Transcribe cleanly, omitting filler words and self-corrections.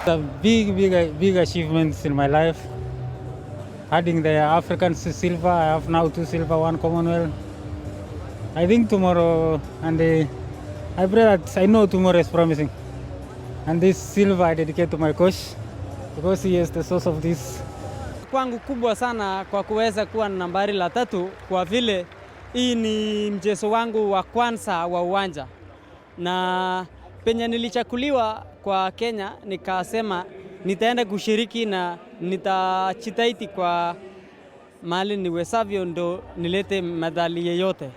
The big achievements in my life. Adding the African silver, I have now 2 silver, 1 Commonwealth. I think tomorrow, and I pray that I know tomorrow is promising. And this silver I dedicate to my coach because he is the source of this. Kwangu kubwa sana kwa kuweza kuwa nambari la 3 kwa vile hii ni mchezo wangu wa kwanza wa uwanja. Na penye nilichakuliwa kwa Kenya nikasema nitaenda kushiriki na nitajitahidi kwa mahali niwezavyo ndo nilete medali yoyote.